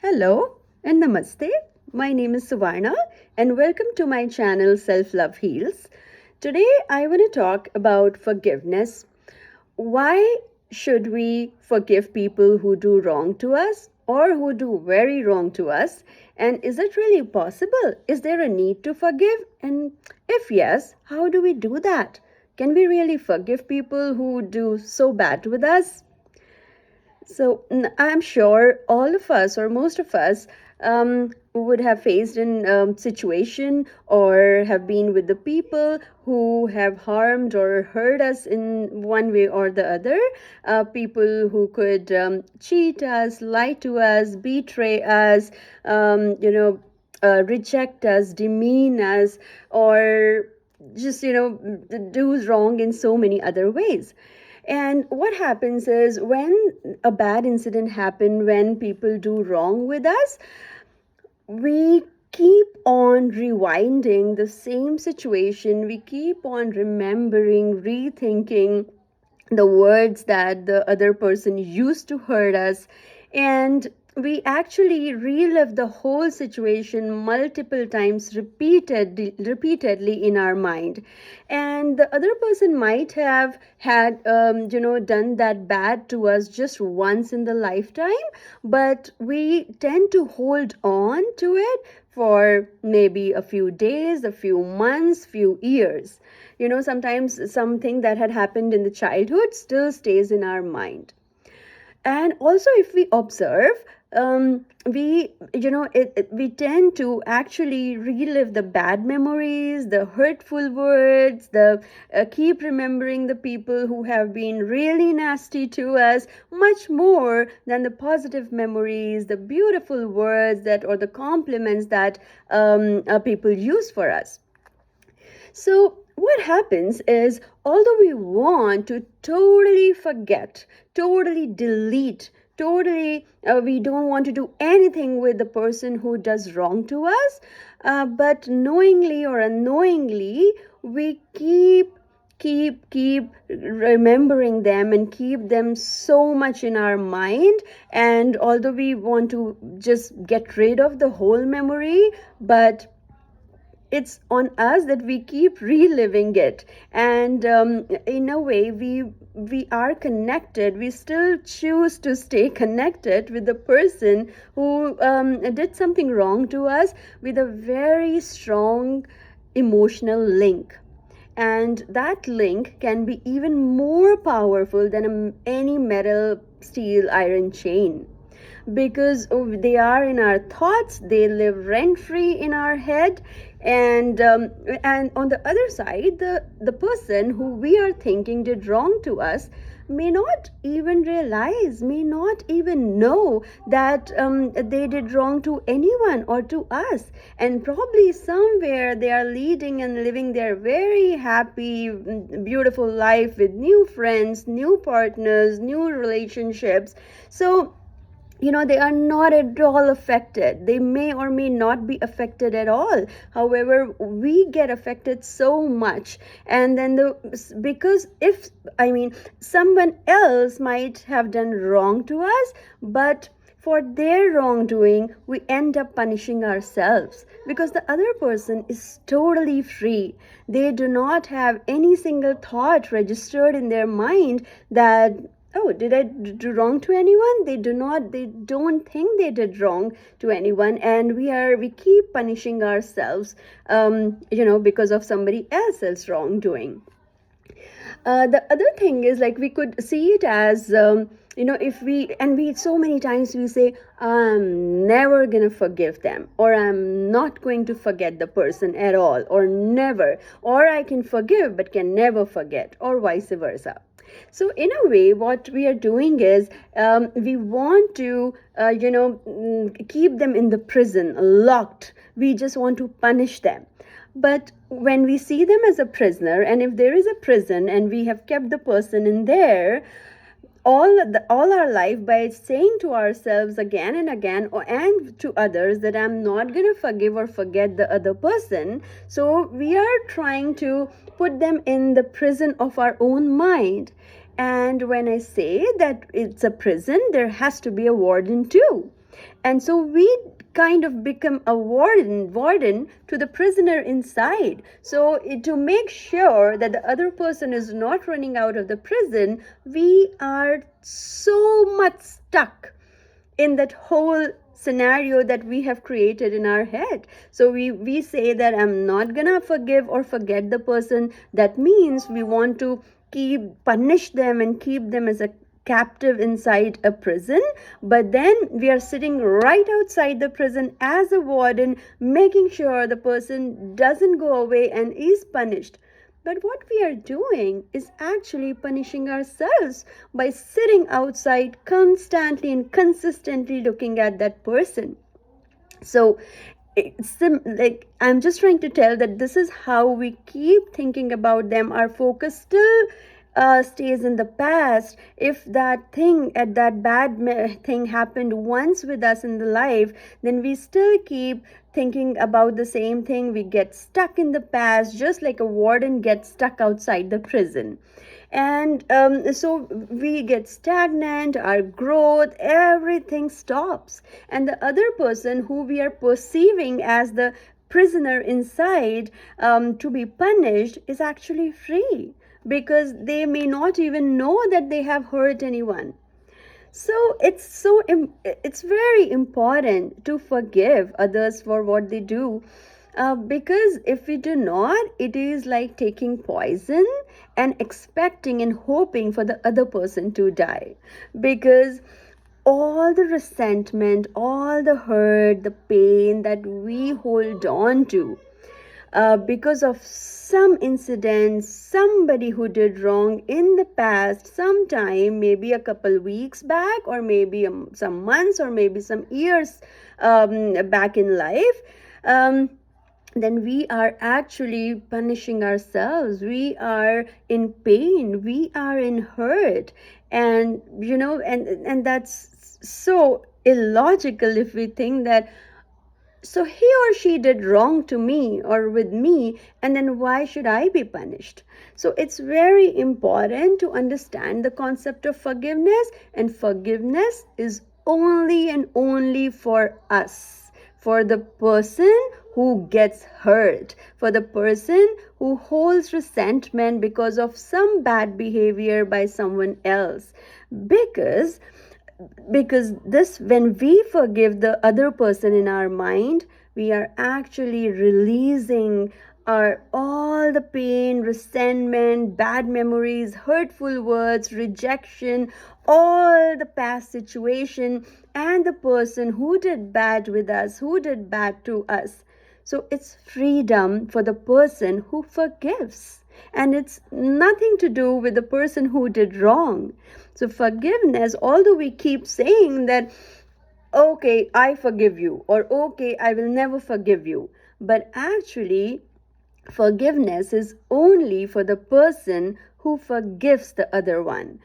Hello and namaste. My name is Suvarna and welcome to my channel Self Love Heals. Today I want to talk about forgiveness. Why should we forgive people who do wrong to us or who do very wrong to us? And is it really possible? Is there a need to forgive? And if yes, how do we do that? Can we really forgive people who do so bad with us? So I'm sure all of us or most of us would have faced in situation or have been with the people who have harmed or hurt us in one way or the other. People who could cheat us, lie to us, betray us, reject us, demean us, or just do wrong in so many other ways. And what happens is when a bad incident happens, when people do wrong with us, we keep on rewinding the same situation. We keep on remembering, rethinking the words that the other person used to hurt us, and we actually relive the whole situation multiple times repeatedly in our mind. And the other person might have had done that bad to us just once in the lifetime, but we tend to hold on to it for maybe a few days, a few months, few years. Sometimes something that had happened in the childhood still stays in our mind. And also, if we observe, we tend to actually relive the bad memories, the hurtful words, the keep remembering the people who have been really nasty to us much more than the positive memories, the beautiful words that or the compliments that people use for us. So, what happens is, although we want to totally forget, totally delete, totally, we don't want to do anything with the person who does wrong to us, but knowingly or unknowingly, we keep remembering them and keep them so much in our mind. And although we want to just get rid of the whole memory, but it's on us that we keep reliving it. And in a way, we are connected. We still choose to stay connected with the person who did something wrong to us, with a very strong emotional link. And that link can be even more powerful than any metal, steel, iron chain, because they are in our thoughts. They live rent free in our head. And on the other side, the person who we are thinking did wrong to us may not even realize, may not even know that they did wrong to anyone or to us. And probably somewhere they are leading and living their very happy, beautiful life with new friends, new partners, new relationships. So they are not at all affected. They may or may not be affected at all. However, we get affected so much. And then because if someone else might have done wrong to us, but for their wrongdoing, we end up punishing ourselves, because the other person is totally free. They do not have any single thought registered in their mind that, oh, did I do wrong to anyone? They don't think they did wrong to anyone. And we keep punishing ourselves, because of somebody else's wrongdoing. The other thing is, like, we could see it as, if we so many times we say, I'm never gonna forgive them, or I'm not going to forget the person at all, or never, or I can forgive but can never forget, or vice versa. So in a way, what we are doing is, we want to keep them in the prison, locked. We just want to punish them. But when we see them as a prisoner, and if there is a prison and we have kept the person in there all our life, by saying to ourselves again and again, and to others, that I'm not going to forgive or forget the other person, so we are trying to put them in the prison of our own mind. And when I say that it's a prison, there has to be a warden too. And so we kind of become a warden to the prisoner inside. So to make sure that the other person is not running out of the prison, we are so much stuck in that whole scenario that we have created in our head. So we say that I'm not gonna forgive or forget the person. That means we want to punish them and keep them as a captive inside a prison, but then we are sitting right outside the prison as a warden, making sure the person doesn't go away and is punished. But what we are doing is actually punishing ourselves by sitting outside constantly and consistently looking at that person. So like I'm just trying to tell that this is how we keep thinking about them. Our focus still stays in the past. If that thing, at that thing happened once with us in the life, then we still keep thinking about the same thing. We get stuck in the past, just like a warden gets stuck outside the prison. And so we get stagnant, our growth, everything stops. And the other person who we are perceiving as the prisoner inside to be punished is actually free, because they may not even know that they have hurt anyone. So it's very important to forgive others for what they do, because if we do not, it is like taking poison and expecting and hoping for the other person to die. Because all the resentment, all the hurt, the pain that we hold on to, because of some incident, somebody who did wrong in the past, sometime, maybe a couple weeks back, or maybe some months, or maybe some years back in life, then we are actually punishing ourselves. We are in pain, we are in hurt. And and that's so illogical if we think that, so he or she did wrong to me or with me, and then why should I be punished? So it's very important to understand the concept of forgiveness, and forgiveness is only and only for us, for the person who gets hurt, for the person who holds resentment because of some bad behavior by someone else. Because this, when we forgive the other person in our mind, we are actually releasing our all the pain, resentment, bad memories, hurtful words, rejection, all the past situation, and the person who did bad with us, who did bad to us. So it's freedom for the person who forgives, and it's nothing to do with the person who did wrong. So forgiveness, although we keep saying that, okay, I forgive you, or okay, I will never forgive you, but actually forgiveness is only for the person who forgives the other one.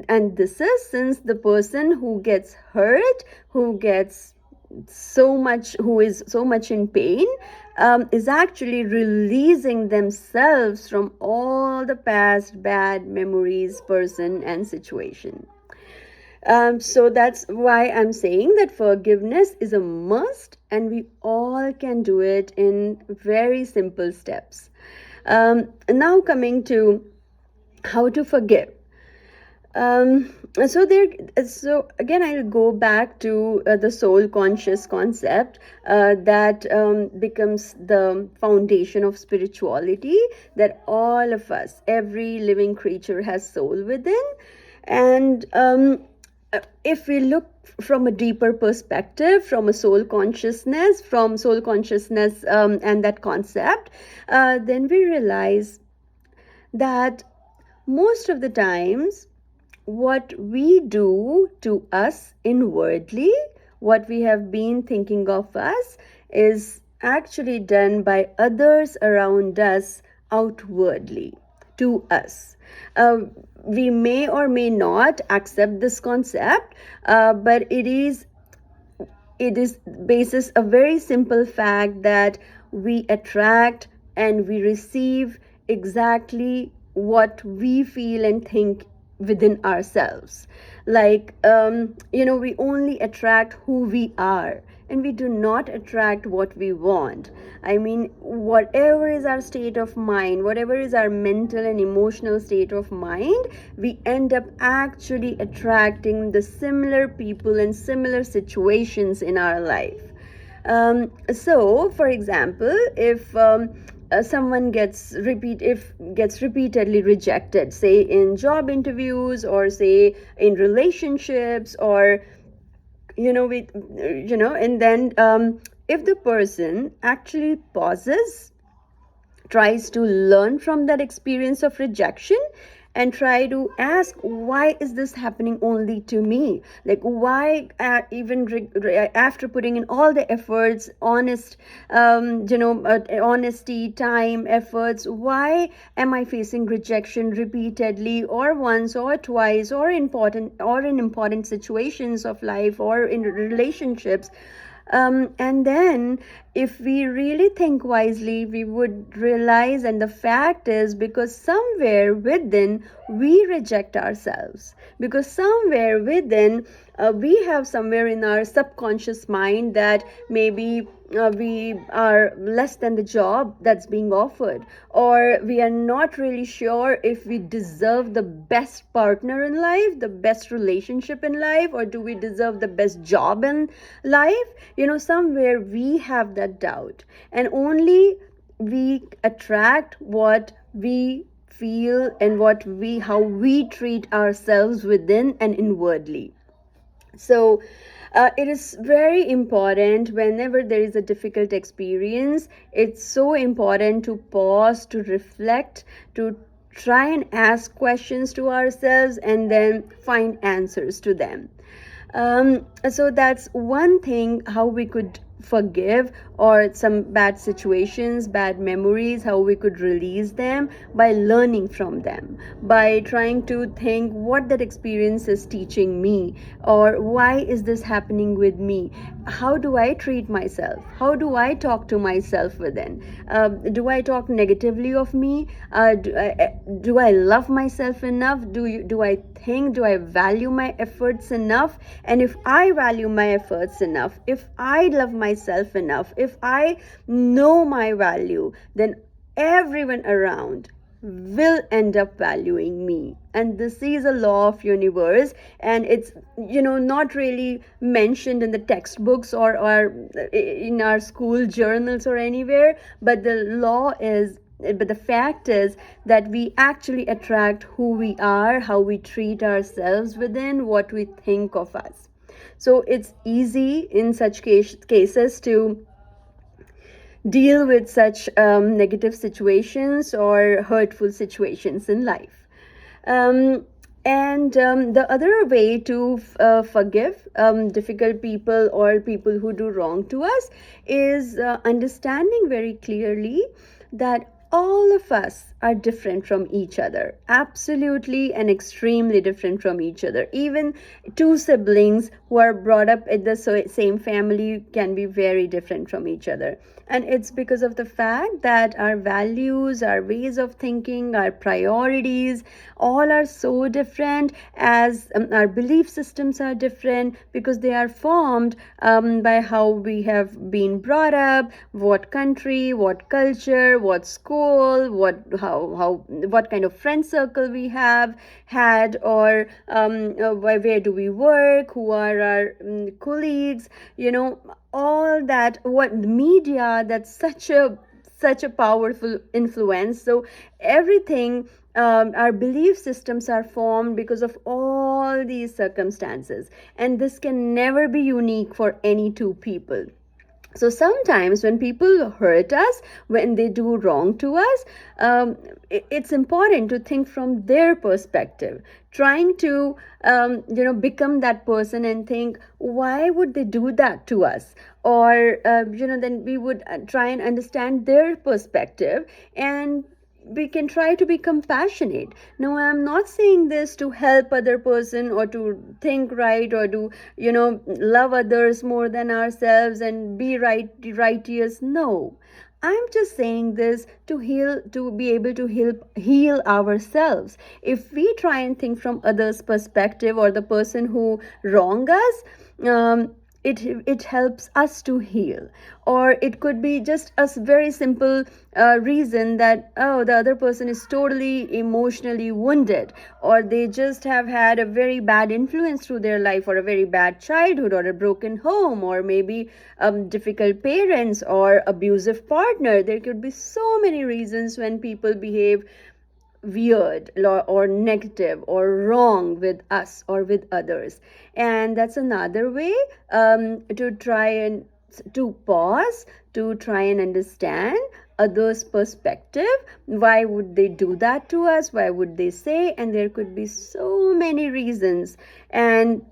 And this is since the person who gets hurt, who is so much in pain, is actually releasing themselves from all the past bad memories, person, and situation. So that's why I'm saying that forgiveness is a must, and we all can do it in very simple steps. Now coming to how to forgive. So again, I'll go back to the soul conscious concept that becomes the foundation of spirituality, that all of us, every living creature, has soul within. And if we look from a deeper perspective, from soul consciousness and that concept, then we realize that most of the times what we do to us inwardly, what we have been thinking of us, is actually done by others around us outwardly to us. We may or may not accept this concept, but it is basis a very simple fact that we attract and we receive exactly what we feel and think within ourselves. Like, we only attract who we are, and we do not attract what we want. I mean, whatever is our state of mind, whatever is our mental and emotional state of mind, we end up actually attracting the similar people and similar situations in our life. So for example, if someone gets repeatedly rejected, say in job interviews, or say in relationships, or with and then if the person actually pauses, tries to learn from that experience of rejection, and try to ask, why is this happening only to me? Like, why, after putting in all the efforts, honesty, time, efforts, why am I facing rejection repeatedly, or once or twice, or in important situations of life, or in relationships? And then, if we really think wisely, we would realize, and the fact is, because somewhere within we reject ourselves, because somewhere within we have somewhere in our subconscious mind that maybe we are less than the job that's being offered, or we are not really sure if we deserve the best partner in life, the best relationship in life, or do we deserve the best job in life. Somewhere we have that doubt, and only we attract what we feel, and how we treat ourselves within and inwardly. So it is very important, whenever there is a difficult experience, it's so important to pause, to reflect, to try and ask questions to ourselves, and then find answers to them. So that's one thing, how we could forgive, or some bad situations, bad memories, how we could release them, by learning from them, by trying to think what that experience is teaching me, or why is this happening with me, how do I treat myself, how do I talk to myself within, do I talk negatively of me, do I love myself enough, do I think, do I value my efforts enough? And if I value my efforts enough, if I love myself enough, if I know my value, then everyone around will end up valuing me. And this is a law of universe, and it's not really mentioned in the textbooks, or in our school journals or anywhere, but the fact is that we actually attract who we are, how we treat ourselves within, what we think of us. So it's easy in such cases to deal with such negative situations or hurtful situations in life. And the other way to forgive difficult people, or people who do wrong to us, is understanding very clearly that all of us are different from each other, absolutely and extremely different from each other. Even two siblings who are brought up in the same family can be very different from each other. And it's because of the fact that our values, our ways of thinking, our priorities, all are so different, as our belief systems are different, because they are formed by how we have been brought up, what country, what culture, what school, what kind of friend circle we have had, or where do we work, who are our colleagues, all that, what media, that's such a powerful influence. So everything, our belief systems are formed because of all these circumstances, and this can never be unique for any two people. So sometimes when people hurt us, when they do wrong to us, it's important to think from their perspective, trying to become that person and think, why would they do that to us? Or then we would try and understand their perspective, and we can try to be compassionate. Now, I'm not saying this to help other person, or to think right, or to love others more than ourselves and be righteous. No, I'm just saying this to heal, to be able to heal ourselves. If we try and think from others' perspective or the person who wronged us, it helps us to heal. Or it could be just a very simple reason that, oh, the other person is totally emotionally wounded, or they just have had a very bad influence through their life, or a very bad childhood, or a broken home, or maybe difficult parents, or abusive partner. There could be so many reasons when people behave weird or negative or wrong with us or with others. And that's another way to try and to pause, to try and understand others' perspective. Why would they do that to us? Why would they say? And there could be so many reasons. And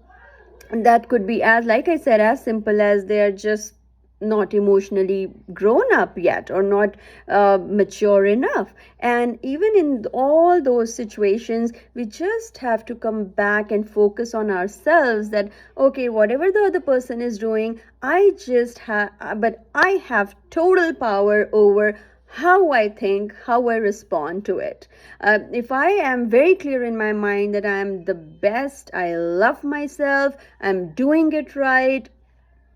that could be, as like I said, as simple as they are just not emotionally grown up yet, or not mature enough. And even in all those situations, we just have to come back and focus on ourselves, that okay, whatever the other person is doing, but I have total power over how I think, how I respond to it. If I am very clear in my mind that I am the best, I love myself, I'm doing it right,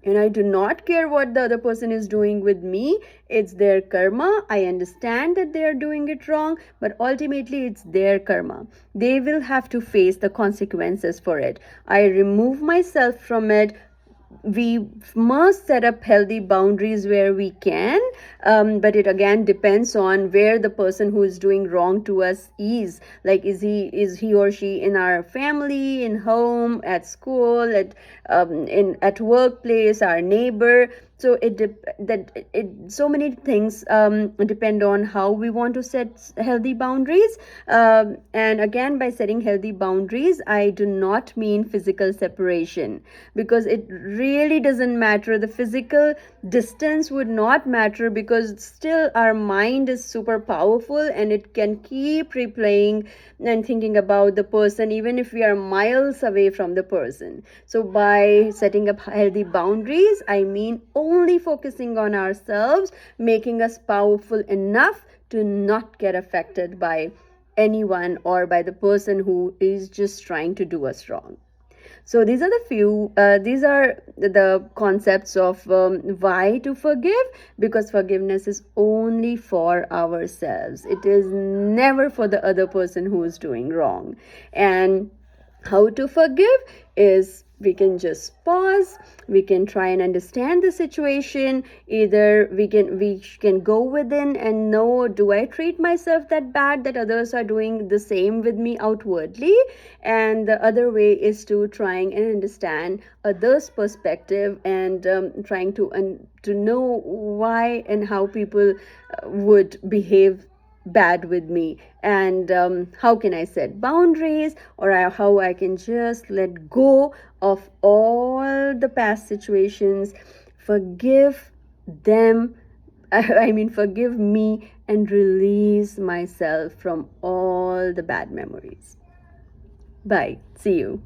and I do not care what the other person is doing with me. It's their karma. I understand that they are doing it wrong, but ultimately it's their karma. They will have to face the consequences for it. I remove myself from it. We must set up healthy boundaries where we can, but it again depends on where the person who is doing wrong to us is. Like, is he or she in our family, in home, at school, at workplace, our neighbor. So so many things depend on how we want to set healthy boundaries. And again, by setting healthy boundaries, I do not mean physical separation, because it really doesn't matter. The physical distance would not matter, because still our mind is super powerful and it can keep replaying and thinking about the person even if we are miles away from the person. So by setting up healthy boundaries, I mean only focusing on ourselves, making us powerful enough to not get affected by anyone or by the person who is just trying to do us wrong. So these are the concepts of why to forgive, because forgiveness is only for ourselves. It is never for the other person who is doing wrong. And how to forgive is, we can just pause, we can try and understand the situation. Either we can go within and know, do I treat myself that bad that others are doing the same with me outwardly? And the other way is to trying and understand others' perspective, and trying to know why and how people would behave bad with me, and how can I set boundaries, or how I can just let go of all the past situations, forgive them, I mean forgive me, and release myself from all the bad memories. Bye, see you.